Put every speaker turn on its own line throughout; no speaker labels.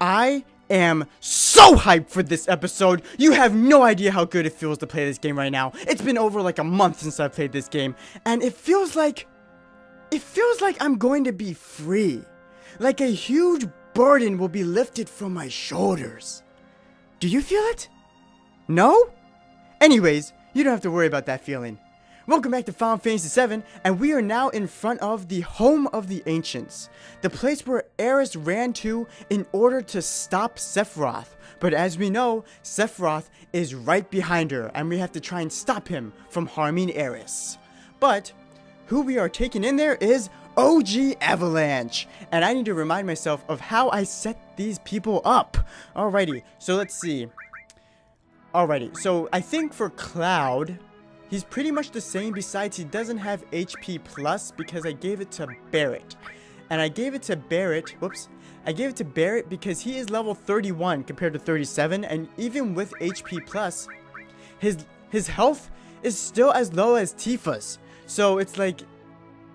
I am so hyped for this episode. You have no idea how good it feels to play this game right now. It's been over like a month since I played this game, and it feels like I'm going to be free. Like a huge burden will be lifted from my shoulders. Do you feel it? No? Anyways, you don't have to worry about that feeling. Welcome back to Final Fantasy VII, and we are now in front of the home of the Ancients, the place where Aeris ran to in order to stop Sephiroth. But as we know, Sephiroth is right behind her, and we have to try and stop him from harming Aeris. But who we are taking in there is OG Avalanche, and I need to remind myself of how I set these people up. Alrighty, so let's see. Alrighty, so I think for Cloud, he's pretty much the same, besides he doesn't have HP plus because I gave it to Barret. And I gave it to Barret, I gave it to Barret because he is level 31 compared to 37, and even with HP plus, his health is still as low as Tifa's. So it's like,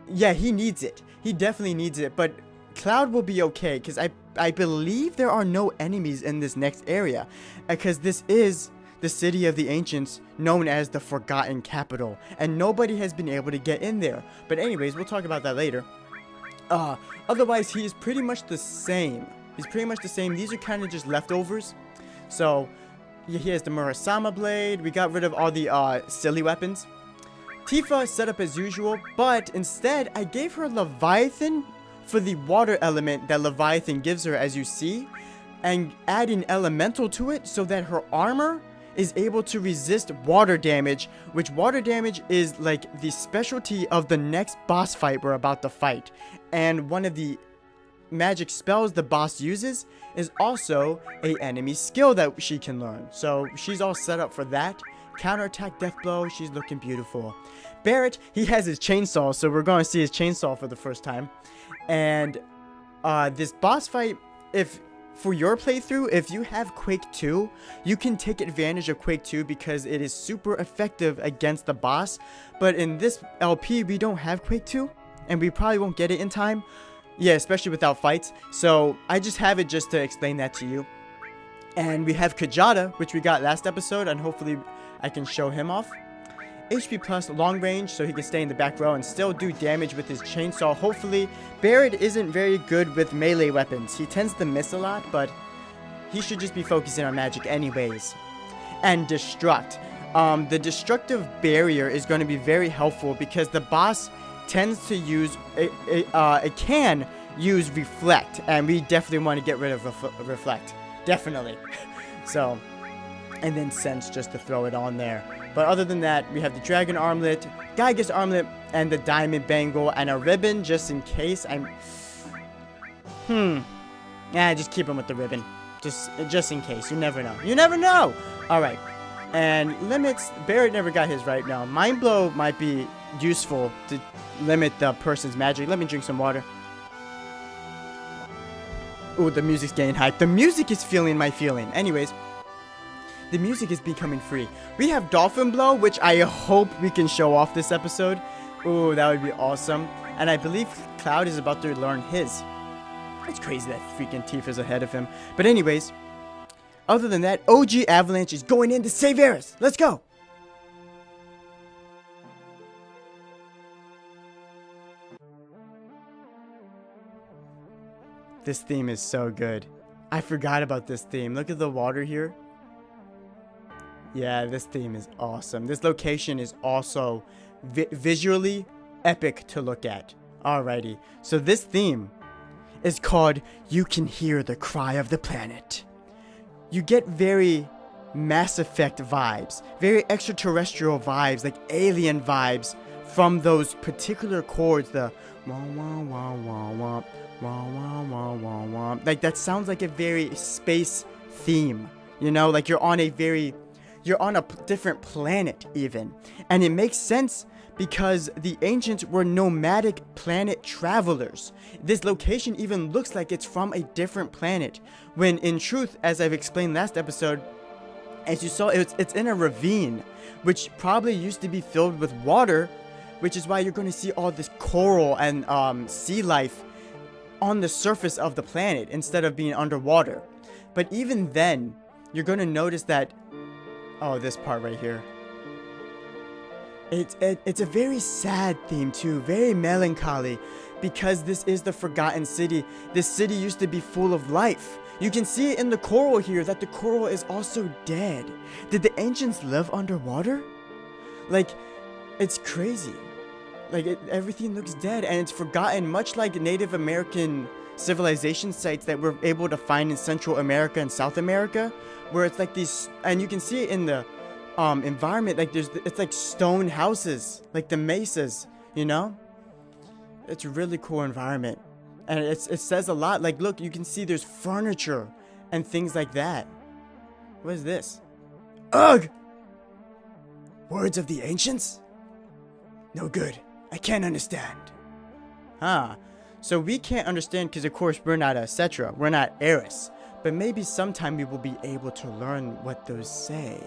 yeah, he needs it. He definitely needs it, but Cloud will be okay because I believe there are no enemies in this next area, because this is the city of the Ancients, known as the Forgotten Capital, and nobody has been able to get in there. But anyways, we'll talk about that later. Otherwise, he is pretty much the same. These are kind of just leftovers. So, he has the Murasama Blade. We got rid of all the silly weapons. Tifa set up as usual, but instead, I gave her Leviathan for the water element that Leviathan gives her, as you see, and add an elemental to it so that her armor is able to resist water damage, which water damage is like the specialty of the next boss fight we're about to fight. And one of the magic spells the boss uses is also a enemy skill that she can learn. So she's all set up for that. Counterattack, death blow, she's looking beautiful. Barret, he has his chainsaw, so we're going to see his chainsaw for the first time. And this boss fight, for your playthrough, if you have Quake 2, you can take advantage of Quake 2 because it is super effective against the boss. But in this LP, we don't have Quake 2, and we probably won't get it in time. Yeah, especially without fights. So I just have it just to explain that to you. And we have Kajata, which we got last episode, and hopefully I can show him off. HP plus long range, so he can stay in the back row and still do damage with his chainsaw. Hopefully, Barret isn't very good with melee weapons. He tends to miss a lot, but he should just be focusing on magic anyways. And Destruct. The destructive barrier is going to be very helpful because the boss tends to use, it can use Reflect, and we definitely want to get rid of Reflect. Definitely. So, and then Sense just to throw it on there. But other than that, we have the Dragon Armlet, Gygas Armlet, and the Diamond Bangle, and a ribbon just in case. Just keep him with the ribbon. Just in case. You never know. You never know! Alright. And limits, Barret never got his right now. Mind Blow might be useful to limit the person's magic. Let me drink some water. Ooh, the music's getting hyped. The music is feeling my feeling. Anyways. The music is becoming free. We have Dolphin Blow, which I hope we can show off this episode. Ooh, that would be awesome. And I believe Cloud is about to learn his. It's crazy that freaking Tifa's ahead of him. But anyways, other than that, OG Avalanche is going in to save Aeris. Let's go! This theme is so good. I forgot about this theme. Look at the water here. Yeah, this theme is awesome. This location is also visually epic to look at. Alrighty, so this theme is called You Can Hear the Cry of the Planet. You get very Mass Effect vibes, very extraterrestrial vibes, like alien vibes from those particular chords, the wah wah wah wah wah wah wah wah wah wah. Like that sounds like a very space theme, you know, like you're on a different planet even. And it makes sense because the Ancients were nomadic planet travelers. This location even looks like it's from a different planet, when in truth, as I've explained last episode, as you saw, it's in a ravine, which probably used to be filled with water, which is why you're going to see all this coral and sea life on the surface of the planet instead of being underwater. But even then, you're going to notice that, oh, this part right here. It's a very sad theme too, very melancholy, because this is the Forgotten City. This city used to be full of life. You can see it in the coral here, that the coral is also dead. Did the ancients live underwater? Like, it's crazy. Like, everything looks dead, and it's forgotten, much like Native American civilization sites that we're able to find in Central America and South America, where it's like these, and you can see it in the environment, like it's like stone houses, like the mesas, you know? It's a really cool environment, and it says a lot. Like, look, you can see there's furniture and things like that. What is this? Ugh! Words of the ancients? No good. I can't understand. Huh. So we can't understand because, of course, we're not Cetra. We're not Aeris. But maybe sometime we will be able to learn what those say.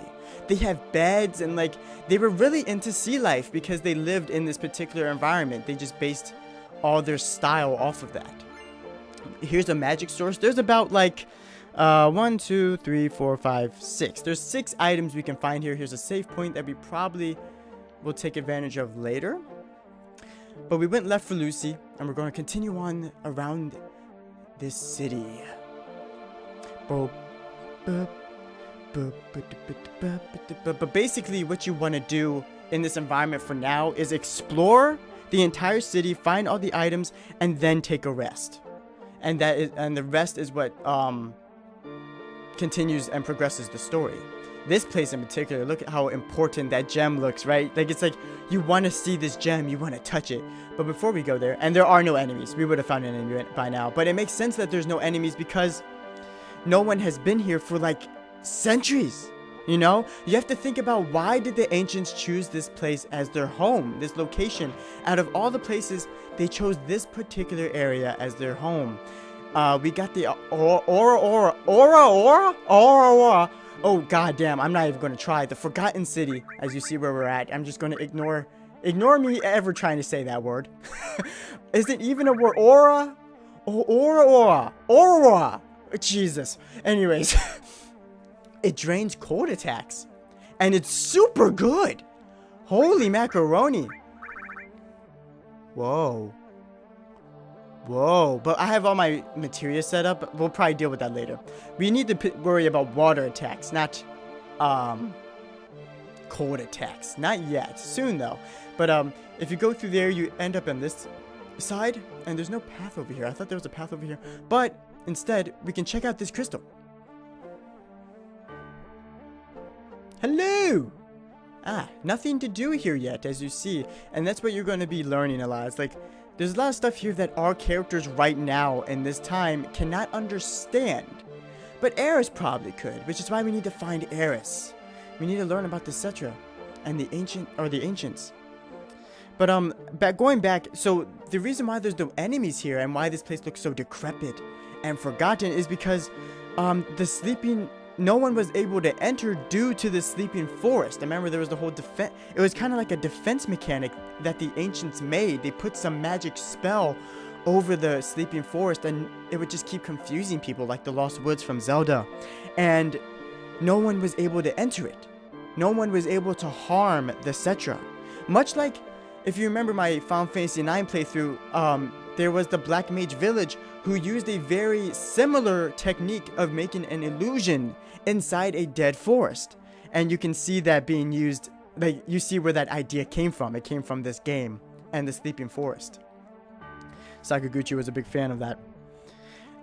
They have beds and, like, they were really into sea life because they lived in this particular environment. They just based all their style off of that. Here's a magic source. There's about, like, 1, 2, 3, 4, 5, 6. There's 6 items we can find here. Here's a save point that we probably will take advantage of later. But we went left for Lucy, and we're going to continue on around this city. But basically, what you want to do in this environment for now is explore the entire city, find all the items, and then take a rest. And the rest is what continues and progresses the story. This place in particular, look at how important that gem looks, right? Like, it's like you want to see this gem, you want to touch it. But before we go there, and there are no enemies, we would have found an enemy by now, but it makes sense that there's no enemies because no one has been here for like centuries. You know, you have to think about, why did the ancients choose this place as their home, this location? Out of all the places, they chose this particular area as their home. We got the Aura. Oh, goddamn, I'm not even going to try. The Forgotten City, as you see where we're at. I'm just going to ignore me ever trying to say that word. Is it even a word? Aura? Aura. Jesus. Anyways, it drains cold attacks. And it's super good. Holy macaroni. Whoa. But I have all my materia set up. We'll probably deal with that later. We need to worry about water attacks, not cold attacks. Not yet. Soon, though. But if you go through there, you end up on this side, and there's no path over here. I thought there was a path over here. But instead, we can check out this crystal. Hello! Nothing to do here yet, as you see. And that's what you're going to be learning a lot. It's like, there's a lot of stuff here that our characters right now in this time cannot understand. But Aeris probably could, which is why we need to find Aeris. We need to learn about the Cetra and the ancients. But going back, so the reason why there's no enemies here and why this place looks so decrepit and forgotten is because no one was able to enter due to the sleeping forest. Remember, there was the whole defense. It was kind of like a defense mechanic that the ancients made. They put some magic spell over the sleeping forest, and it would just keep confusing people, like the Lost Woods from Zelda. And no one was able to enter it. No one was able to harm the Cetra. Much like, if you remember my Final Fantasy IX playthrough, there was the Black Mage Village who used a very similar technique of making an illusion inside a dead forest. And you can see that being used, like, you see where that idea came from. It came from this game and the Sleeping Forest. Sakaguchi was a big fan of that.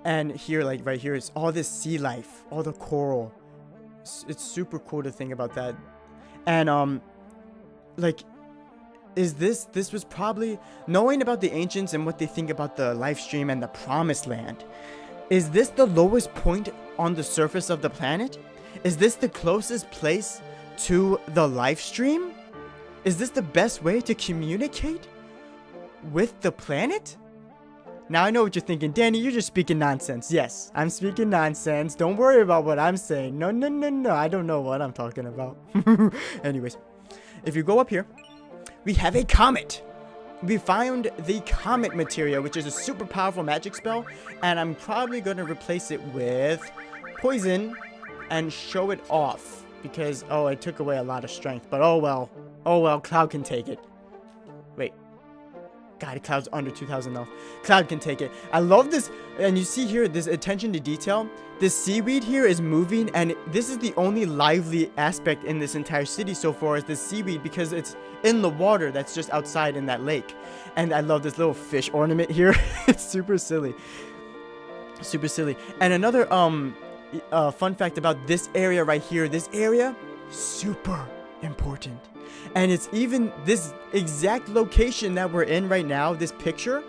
And here, like right here, it's all this sea life, all the coral. It's super cool to think about that. And like, this was probably, knowing about the ancients and what they think about the life stream and the promised land, is this the lowest point on the surface of the planet? Is this the closest place to the life stream? Is this the best way to communicate with the planet? Now I know what you're thinking, Danny, you're just speaking nonsense. Yes, I'm speaking nonsense. Don't worry about what I'm saying. No, I don't know what I'm talking about. Anyways, if you go up here, we have a comet. We found the comet materia, which is a super powerful magic spell, and I'm probably going to replace it with poison and show it off. Because, oh, it took away a lot of strength. But oh well. Oh well, Cloud can take it. Wait. God, Cloud's under 2,000 health. Cloud can take it. I love this. And you see here, this attention to detail. This seaweed here is moving. And this is the only lively aspect in this entire city so far is this seaweed. Because it's in the water that's just outside in that lake. And I love this little fish ornament here. It's super silly. Super silly. And another fun fact about this area right here. This area, super important. And it's even this exact location that we're in right now, this picture,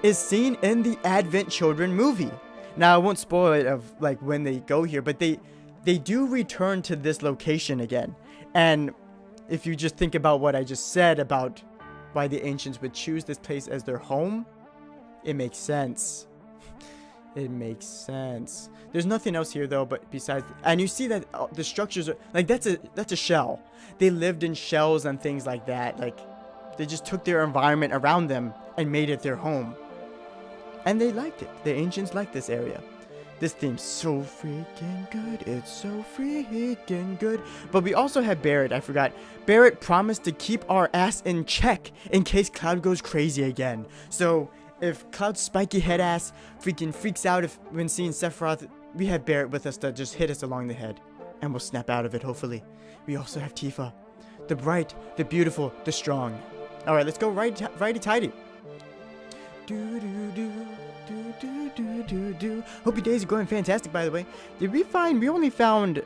is seen in the Advent Children movie. Now, I won't spoil it of like when they go here, but they do return to this location again. And if you just think about what I just said about why the ancients would choose this place as their home, it makes sense. It makes sense. There's nothing else here though, but besides, and you see that the structures are like that's a shell. They lived in shells and things like that. Like they just took their environment around them and made it their home. And they liked it. The ancients liked this area. This theme's so freaking good. It's so freaking good. But we also have Barrett. I forgot. Barrett promised to keep our ass in check in case Cloud goes crazy again. So if Cloud's spiky head ass freaking freaks out when seeing Sephiroth, we have Barrett with us to just hit us along the head. And we'll snap out of it, hopefully. We also have Tifa. The bright, the beautiful, the strong. Alright, let's go righty-tighty. Hope your days are going fantastic, by the way. Did we find... We only found...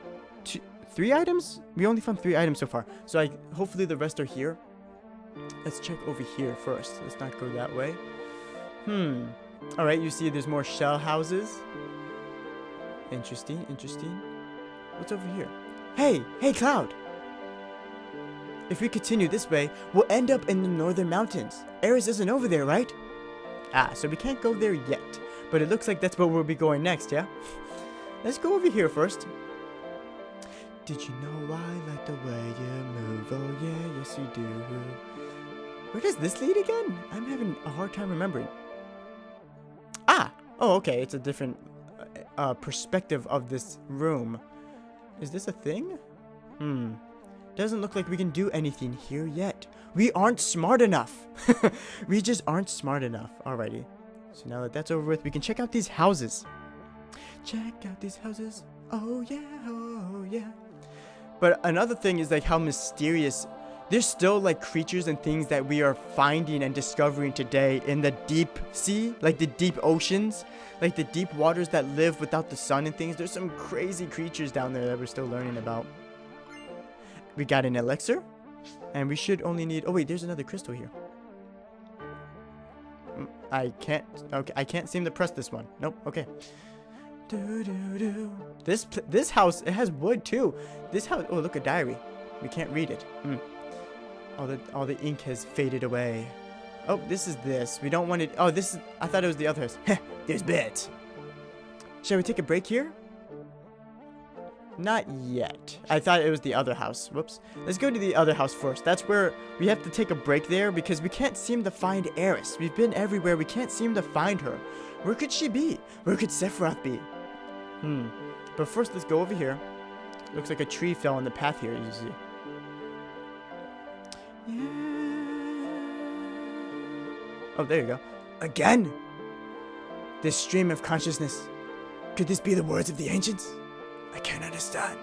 3 items? We only found 3 items so far. So hopefully the rest are here. Let's check over here first. Let's not go that way. Alright, you see there's more shell houses. Interesting. What's over here? Hey, Cloud! If we continue this way, we'll end up in the northern mountains. Aeris isn't over there, right? Ah, so we can't go there yet. But it looks like that's where we'll be going next, yeah? Let's go over here first. Did you know I like the way you move? Oh yeah, yes you do. Where does this lead again? I'm having a hard time remembering. Ah! Oh, okay, it's a different perspective of this room. Is this a thing? Doesn't look like we can do anything here yet. We aren't smart enough. We just aren't smart enough. Alrighty. So now that that's over with, we can check out these houses. Check out these houses. Oh yeah, oh yeah. But another thing is like how mysterious. There's still like creatures and things that we are finding and discovering today in the deep sea, like the deep oceans, like the deep waters that live without the sun and things. There's some crazy creatures down there that we're still learning about. We got an elixir, and we should only need... Oh wait, there's another crystal here. I can't... Okay, I can't seem to press this one. Nope, okay. This house, it has wood too. This house... Oh, look, a diary. We can't read it. All the ink has faded away. Oh, this is this. We don't want it... Oh, this is... I thought it was the other house. Heh, there's beds. Shall we take a break here? Not yet. I thought it was the other house. Whoops. Let's go to the other house first. That's where we have to take a break there because we can't seem to find Aeris. We've been everywhere. We can't seem to find her. Where could she be? Where could Sephiroth be? But first, let's go over here. Looks like a tree fell in the path here, you see. Yeah. Oh, there you go. Again? This stream of consciousness. Could this be the words of the ancients? I can't understand.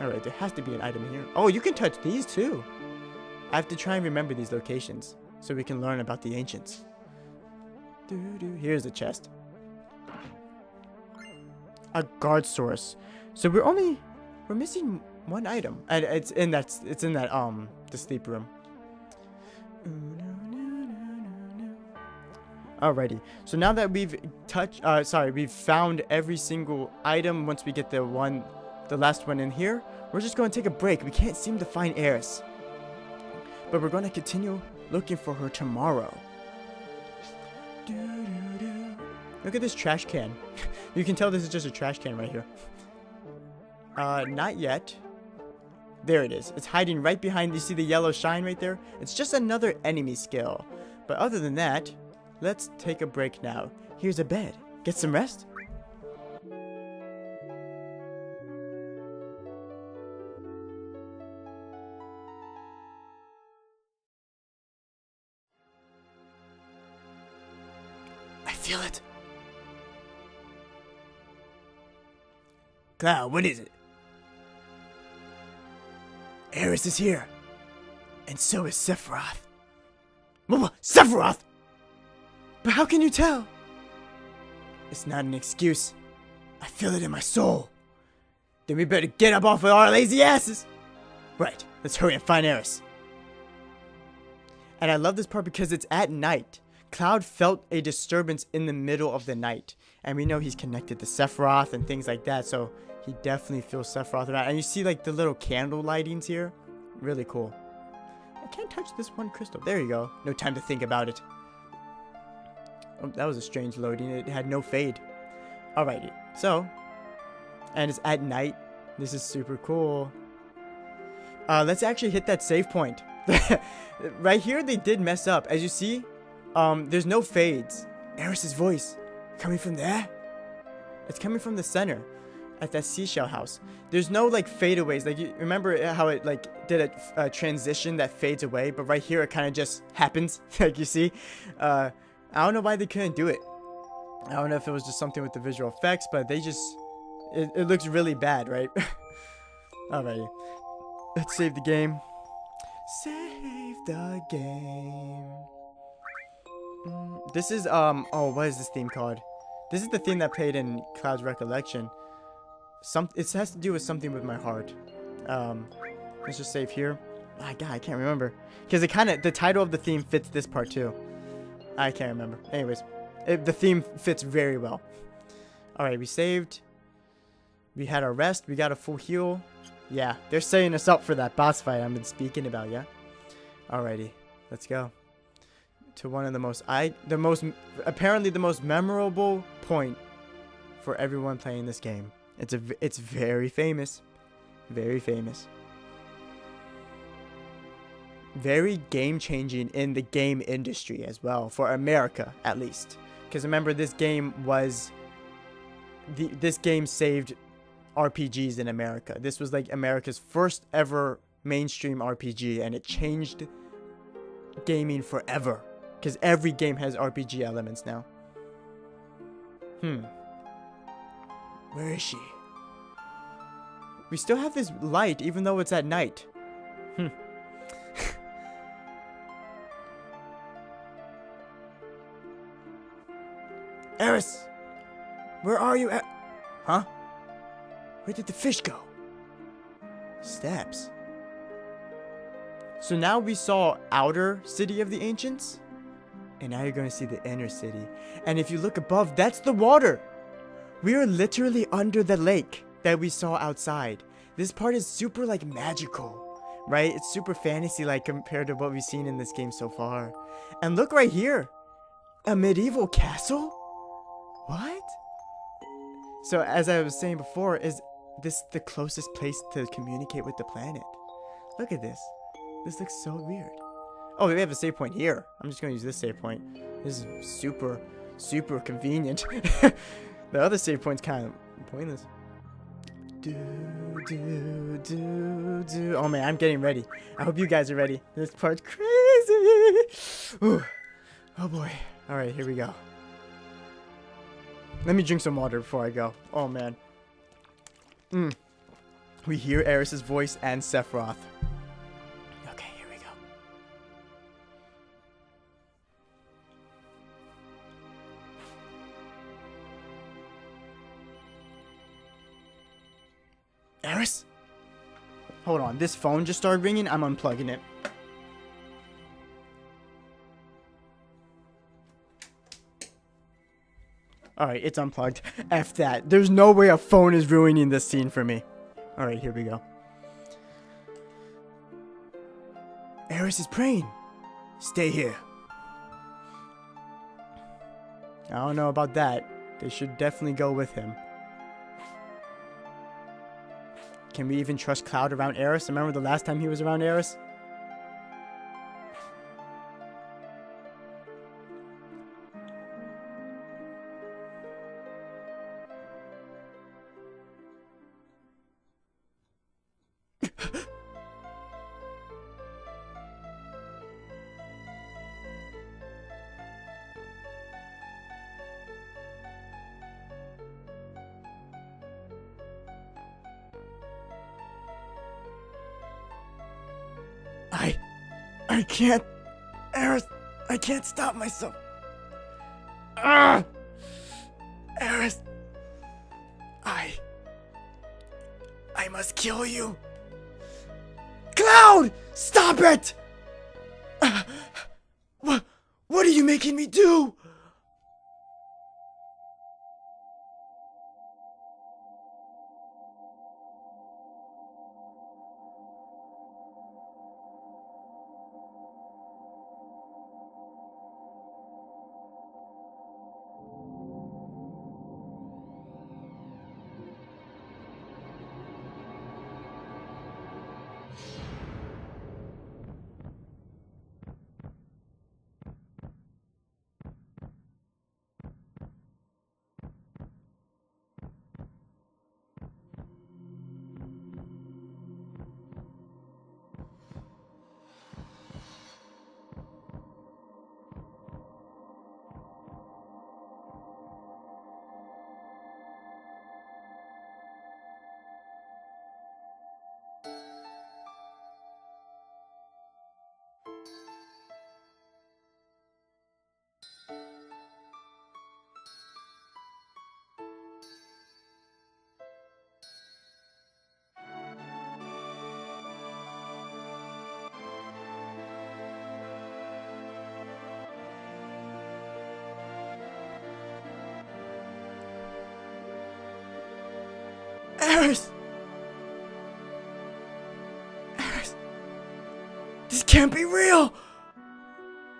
Alright, there has to be an item here. Oh, you can touch these too. I have to try and remember these locations so we can learn about the ancients. Here's the chest. A guard source. So we're missing one item. And it's in that the sleep room. Alrighty, so now that we've we've found every single item. Once we get the last one in here, we're just going to take a break. We can't seem to find Aeris, but we're going to continue looking for her tomorrow. Look at this trash can. You can tell this is just a trash can right here. Not yet. There it is. It's hiding right behind. You see the yellow shine right there? It's just another enemy skill. But other than that, let's take a break now. Here's a bed. Get some rest. feel it. Cloud, what is it? Aeris is here. And so is Sephiroth. Sephiroth! But how can you tell? It's not an excuse. I feel it in my soul. Then we better get up off of our lazy asses. Right, let's hurry and find Aeris. And I love this part because it's at night. Cloud felt a disturbance in the middle of the night. And we know he's connected to Sephiroth and things like that. So he definitely feels Sephiroth around. And you see like the little candle lightings here. Really cool. I can't touch this one crystal. There you go. No time to think about it. Oh, that was a strange loading. It had no fade. Alrighty. So. And it's at night. This is super cool. Let's actually hit that save point. Right here, they did mess up. As you see, there's no fades. Aeris' voice. Coming from there? It's coming from the center. At that seashell house. There's no like fadeaways. Like you remember how it like did a transition that fades away, but right here it kind of just happens. Like you see, I don't know why they couldn't do it. I don't know if it was just something with the visual effects, but they just it looks really bad, right? Alrighty, let's save the game. Save the game. This is oh, what is this theme called? This is the theme that played in Cloud's Recollection. It has to do with something with my heart. Let's just save here. Ah, God, I can't remember. Because the title of the theme fits this part too. I can't remember. Anyways, the theme fits very well. Alright, we saved. We had our rest. We got a full heal. Yeah, they're setting us up for that boss fight I've been speaking about, yeah? Alrighty, let's go. To one of apparently the most memorable point for everyone playing this game. It's very famous. Very famous. Very game-changing in the game industry as well. For America, at least. Because remember, this game saved RPGs in America. This was like America's first ever mainstream RPG. And it changed gaming forever. Because every game has RPG elements now. Where is she? We still have this light, even though it's at night. Aeris! Where are you at? Huh? Where did the fish go? Steps. So now we saw outer city of the ancients. And now you're going to see the inner city. And if you look above, that's the water. We are literally under the lake that we saw outside. This part is super like magical, right? It's super fantasy like compared to what we've seen in this game so far. And look right here. A medieval castle? What? So as I was saying before, is this the closest place to communicate with the planet? Look at this. This looks so weird. Oh, we have a save point here. I'm just going to use this save point. This is super, super convenient. The other save point's kind of pointless. Oh man, I'm getting ready. I hope you guys are ready. This part's crazy. Ooh. Oh boy. Alright, here we go. Let me drink some water before I go. Oh man. We hear Aeris' voice and Sephiroth. Okay, here we go. Aeris? Hold on, this phone just started ringing. I'm unplugging it. Alright, it's unplugged. F that. There's no way a phone is ruining this scene for me. Alright, here we go. Aeris is praying. Stay here. I don't know about that. They should definitely go with him. Can we even trust Cloud around Aeris? Remember the last time he was around Aeris? I can't. Aeris, I can't stop myself. Aeris. I must kill you. Cloud! Stop it! What are you making me do? Aeris! Aeris! This can't be real!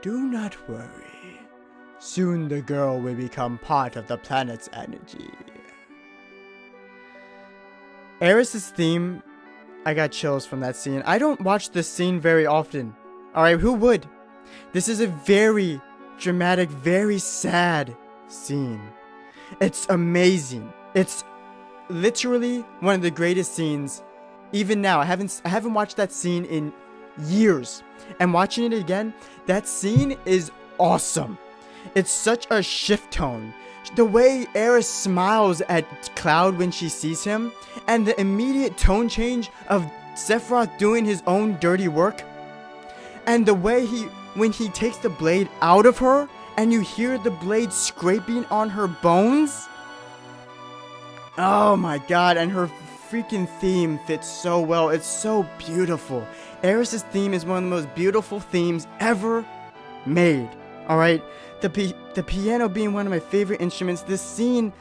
Do not worry. Soon the girl will become part of the planet's energy. Aeris' theme, I got chills from that scene. I don't watch this scene very often. Alright, who would? This is a very dramatic, very sad scene. It's amazing. It's literally one of the greatest scenes. Even now, I haven't watched that scene in years, and watching it again, that scene is awesome. It's such a shift tone. The way Aeris smiles at Cloud when she sees him, and the immediate tone change of Sephiroth doing his own dirty work, and the way when he takes the blade out of her and you hear the blade scraping on her bones. Oh my god, and her freaking theme fits so well. It's so beautiful. Aeris' theme is one of the most beautiful themes ever made. Alright? The piano being one of my favorite instruments. This scene,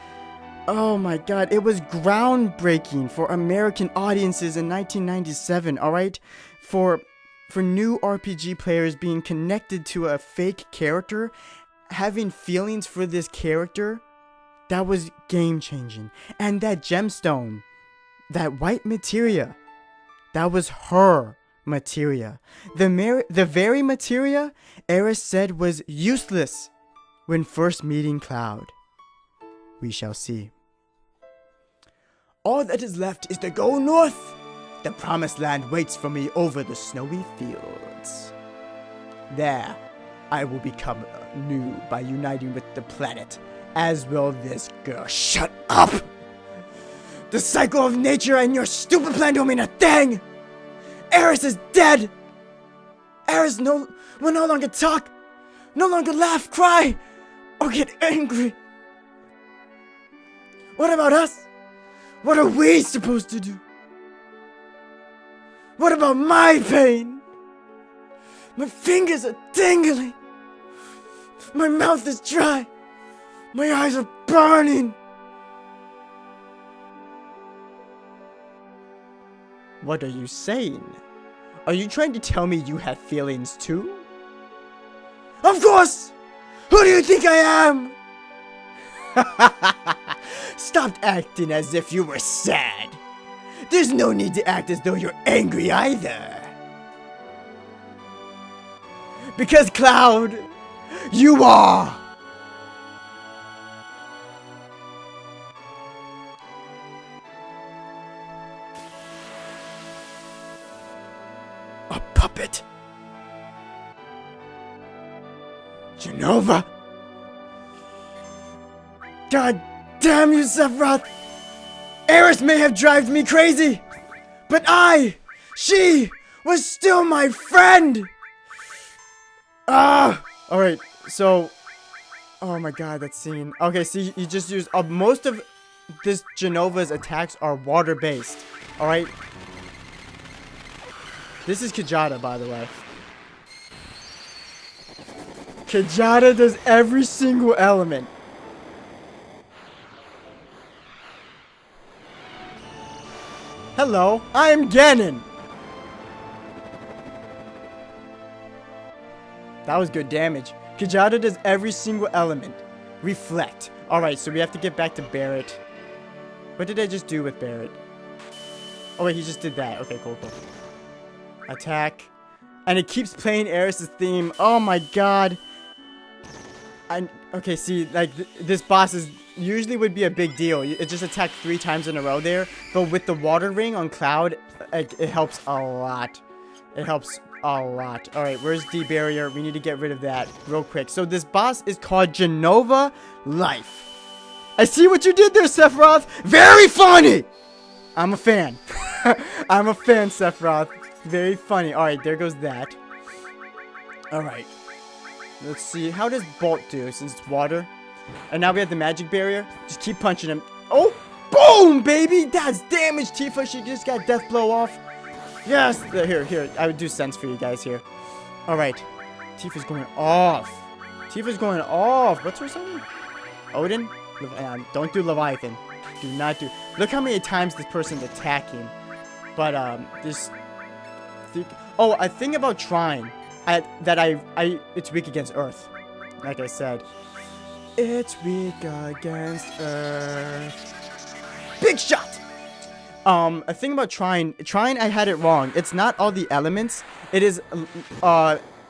oh my god, it was groundbreaking for American audiences in 1997, alright? For new RPG players being connected to a fake character, having feelings for this character, that was game-changing. And that gemstone, that white materia, that was her materia. The very materia Aeris said was useless when first meeting Cloud. We shall see. All that is left is to go north. The promised land waits for me over the snowy fields. There, I will become new by uniting with the planet. As will this girl. Shut up! The cycle of nature and your stupid plan don't mean a thing! Aeris is dead! Aeris will no longer talk, no longer laugh, cry, or get angry. What about us? What are we supposed to do? What about my pain? My fingers are tingling. My mouth is dry. My eyes are burning! What are you saying? Are you trying to tell me you have feelings too? Of course! Who do you think I am? Stop acting as if you were sad. There's no need to act as though you're angry either. Because Cloud, you are! Puppet. Genova. God damn you, Sephiroth. Aeris may have driven me crazy, but she was still my friend. Ah! Alright, so... Oh my god, that scene. Okay, see, you just used... most of this Jenova's attacks are water-based. Alright? This is Kajada, by the way. Kajada does every single element. Hello, I am Ganon. That was good damage. Kajada does every single element. Reflect. Alright, so we have to get back to Barret. What did I just do with Barret? Oh wait, he just did that. Okay, cool. Attack. And it keeps playing Aeris' theme. Oh my god. Okay, see, like, this boss is usually would be a big deal. It just attacked 3 times in a row there. But with the water ring on Cloud, it helps a lot. It helps a lot. Alright, where's the barrier? We need to get rid of that real quick. So this boss is called Jenova Life. I see what you did there, Sephiroth. Very funny! I'm a fan. I'm a fan, Sephiroth. Very funny. Alright, there goes that. Alright. Let's see. How does Bolt do since it's water? And now we have the magic barrier. Just keep punching him. Oh! Boom, baby! That's damage, Tifa. She just got death blow off. Yes! Here. I would do sense for you guys here. Alright. Tifa's going off. Tifa's going off. What's her name? Odin? Don't do Leviathan. Do not do... Look how many times this person's attacking. But, this... Oh, a thing about Trine. It's weak against Earth. Like I said. It's weak against Earth. Big shot! A thing about Trine, I had it wrong. It's not all the elements. It is,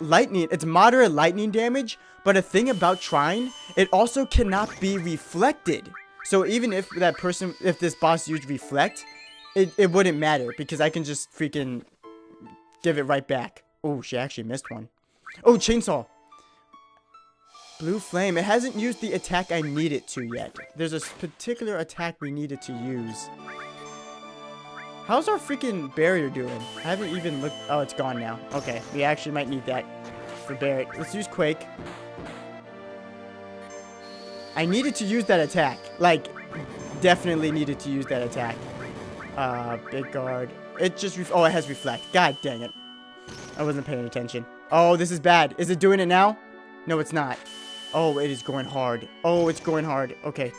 lightning. It's moderate lightning damage. But a thing about Trine, it also cannot be reflected. So even if if this boss used reflect, it wouldn't matter. Because I can just freaking give it right back. Oh, she actually missed one. Oh, chainsaw. Blue flame. It hasn't used the attack I need it to yet. There's a particular attack we needed to use. How's our freaking barrier doing? I haven't even looked. Oh, it's gone now. Okay, we actually might need that for Barret. Let's use Quake. I needed to use that attack. Like, definitely needed to use that attack. Big guard. It just, oh, it has reflect. God dang it. I wasn't paying attention. Oh, this is bad. Is it doing it now? No, it's not. Oh, it is going hard. Oh, it's going hard. Okay.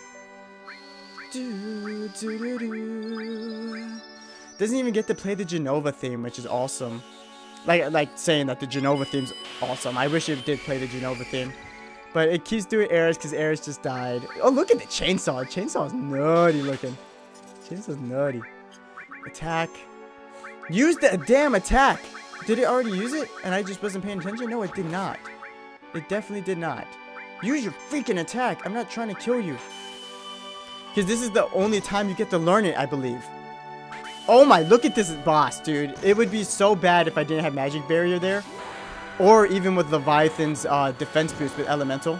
Doesn't even get to play the Jenova theme, which is awesome. Like saying that the Jenova theme's awesome. I wish it did play the Jenova theme. But it keeps doing Aeris because Aeris just died. Oh, look at the chainsaw. Chainsaw's nutty looking. Chainsaw's nutty. Attack. Use the damn attack. Did it already use it? And I just wasn't paying attention? No, it did not. It definitely did not. Use your freaking attack. I'm not trying to kill you. Because this is the only time you get to learn it, I believe. Oh my, look at this boss, dude. It would be so bad if I didn't have magic barrier there. Or even with Leviathan's defense boost with elemental.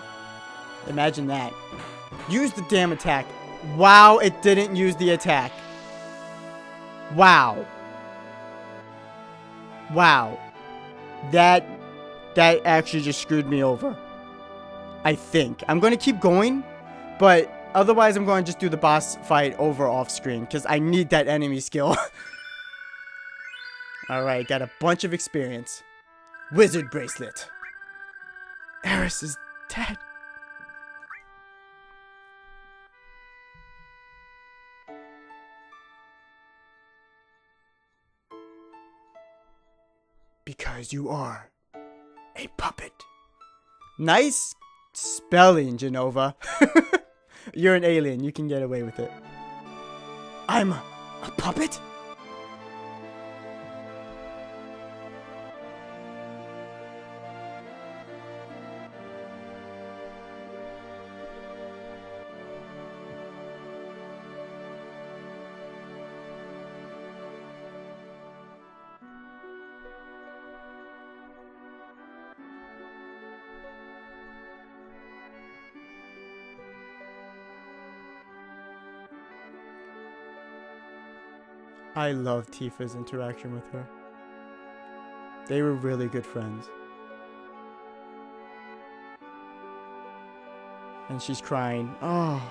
Imagine that. Use the damn attack. Wow, it didn't use the attack. Wow. Wow. That actually just screwed me over. I think. I'm going to keep going. But otherwise, I'm going to just do the boss fight over off screen. Because I need that enemy skill. Alright, got a bunch of experience. Wizard bracelet. Aeris is dead. Because you are a puppet. Nice spelling, Jenova. You're an alien. You can get away with it. I'm a puppet? I love Tifa's interaction with her. They were really good friends. And she's crying. Oh.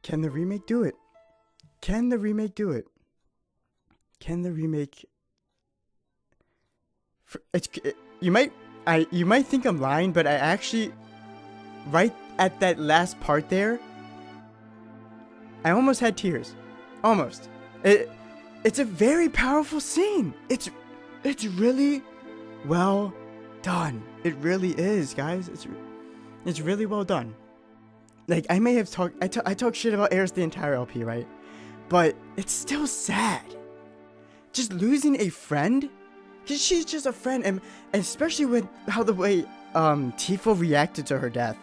Can the remake do it? Can the remake do it? Can the remake... You might think I'm lying, but I actually, right at that last part there, I almost had tears. Almost. It's a very powerful scene. It's really well done. It really is, guys. It's really well done. Like, I may have I talk shit about Aeris the entire LP, right? But it's still sad. Just losing a friend, because she's just a friend, and especially with how the way Tifa reacted to her death.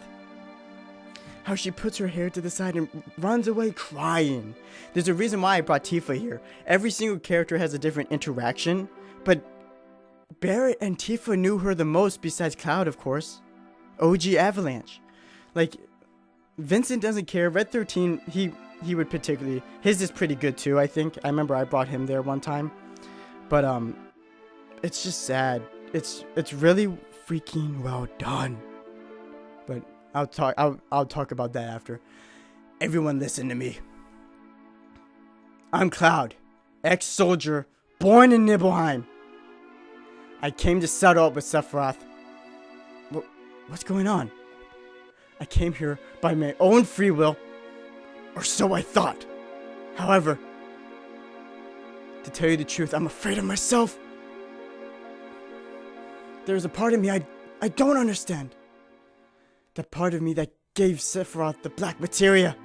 How she puts her hair to the side and runs away crying. There's a reason why I brought Tifa here. Every single character has a different interaction, but Barrett and Tifa knew her the most besides Cloud, of course. OG Avalanche. Like, Vincent doesn't care. Red 13, he would particularly... His is pretty good too, I think. I remember I brought him there one time. But, it's just sad. It's really freaking well done. But I'll talk about that after. Everyone listen to me. I'm Cloud, ex-soldier, born in Nibelheim. I came to settle up with Sephiroth. What's going on? I came here by my own free will, or so I thought. However, to tell you the truth, I'm afraid of myself. There's a part of me I don't understand. That part of me that gave Sephiroth the black materia.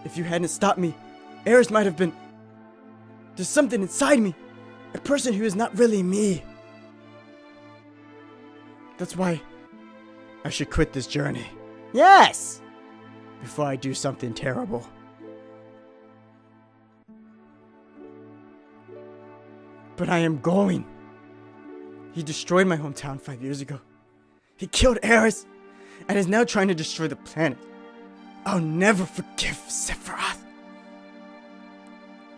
If you hadn't stopped me, Aeris might have been... There's something inside me. A person who is not really me. That's why I should quit this journey. Yes! Before I do something terrible. But I am going. He destroyed my hometown 5 years ago. He killed Aeris and is now trying to destroy the planet. I'll never forgive Sephiroth.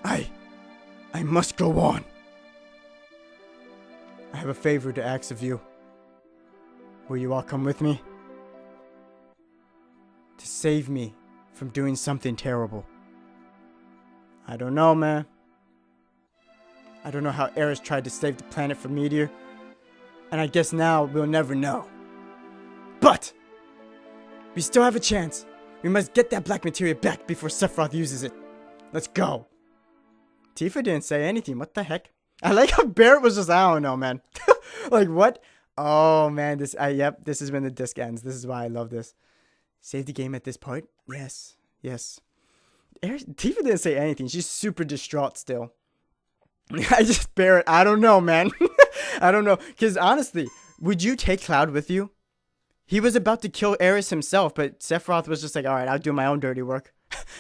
I must go on. I have a favor to ask of you. Will you all come with me? To save me from doing something terrible. I don't know, man. I don't know how Aeris tried to save the planet from Meteor. And I guess now we'll never know. But we still have a chance. We must get that black materia back before Sephiroth uses it. Let's go. Tifa didn't say anything. What the heck? I like how Barrett was just, I don't know, man. Like, what? Oh, man. This is when the disc ends. This is why I love this. Save the game at this part? Yes. Yes. Tifa didn't say anything. She's super distraught still. Barrett, I don't know, man. I don't know. Because honestly, would you take Cloud with you? He was about to kill Aeris himself, but Sephiroth was just like, alright, I'll do my own dirty work.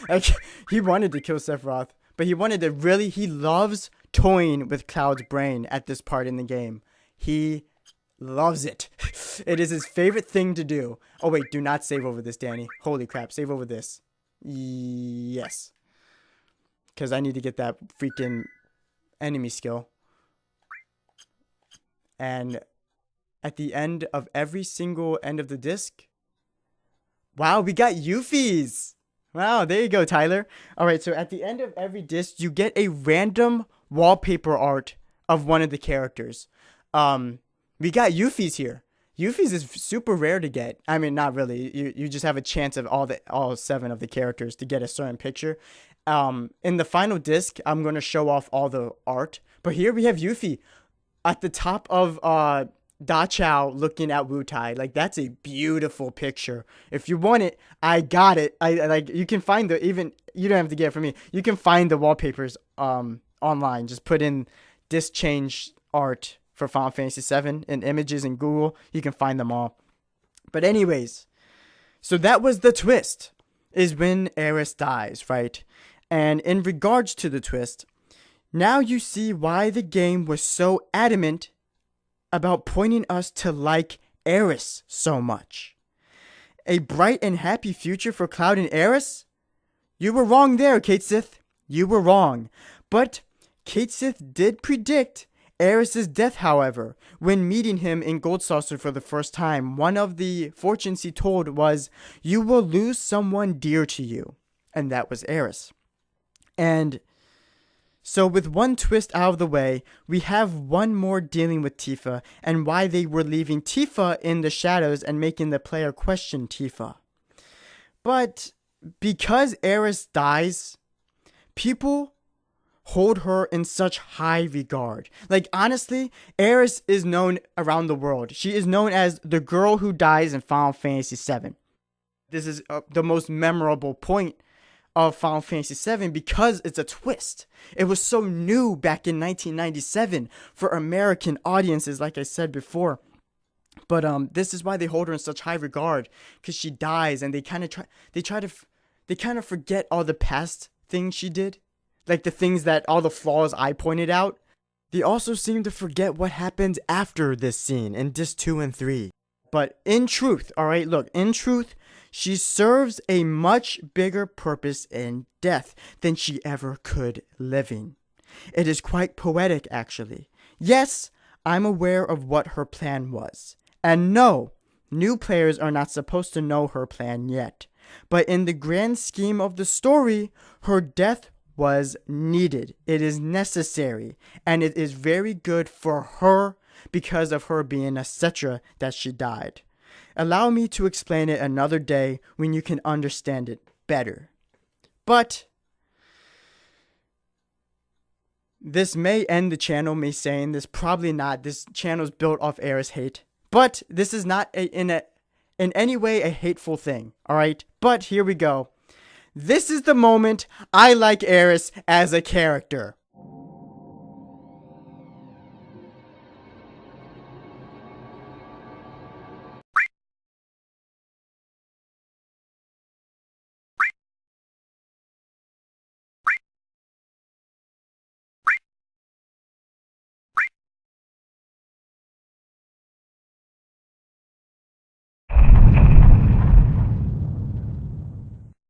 Like, he wanted to kill Sephiroth, but he wanted to really, he loves toying with Cloud's brain at this part in the game. He loves it. It is his favorite thing to do. Oh wait, do not save over this, Danny. Holy crap, save over this. Yes. Because I need to get that freaking enemy skill. And at the end of every single end of the disc, wow, we got Yuffie's. Wow, there you go, Tyler. All right, so at the end of every disc, you get a random wallpaper art of one of the characters. We got Yuffie's here. Yuffie's is super rare to get. I mean, not really. You just have a chance of all 7 of the characters to get a certain picture. In the final disc, I'm gonna show off all the art. But here we have Yuffie at the top of Da Chao looking at Wu Tai. Like, that's a beautiful picture. If you want it, I got it. I like, you can find you don't have to get it from me. You can find the wallpapers online. Just put in disc change art for Final Fantasy VII in images in Google. You can find them all. But anyways, so that was the twist, is when Aeris dies, right? And in regards to the twist, now you see why the game was so adamant about pointing us to like Aeris so much. A bright and happy future for Cloud and Aeris? You were wrong there, Kate Sith. You were wrong. But Kate Sith did predict Aeris' death, however. When meeting him in Gold Saucer for the first time, one of the fortunes he told was, you will lose someone dear to you. And that was Aeris. And so with one twist out of the way, we have one more dealing with Tifa and why they were leaving Tifa in the shadows and making the player question Tifa. But because Aeris dies, people hold her in such high regard. Like, honestly, Aeris is known around the world. She is known as the girl who dies in Final Fantasy VII. This is the most memorable point of Final Fantasy VII because it's a twist. It was so new back in 1997 for American audiences, like I said before. But this is why they hold her in such high regard, because she dies and they kind of forget all the past things she did, like the things that all the flaws I pointed out. They also seem to forget what happened after this scene in Disc 2 and 3. But in truth, alright, look, in truth, she serves a much bigger purpose in death than she ever could living. It is quite poetic, actually. Yes, I'm aware of what her plan was. And no, new players are not supposed to know her plan yet. But in the grand scheme of the story, her death was needed. It is necessary. And it is very good for her because of her being a Cetra that she died. Allow me to explain it another day when you can understand it better. But this may end the channel, me saying this. Probably not. This channel is built off Aeris hate. But this is not in any way a hateful thing. Alright? But here we go. This is the moment I like Aeris as a character.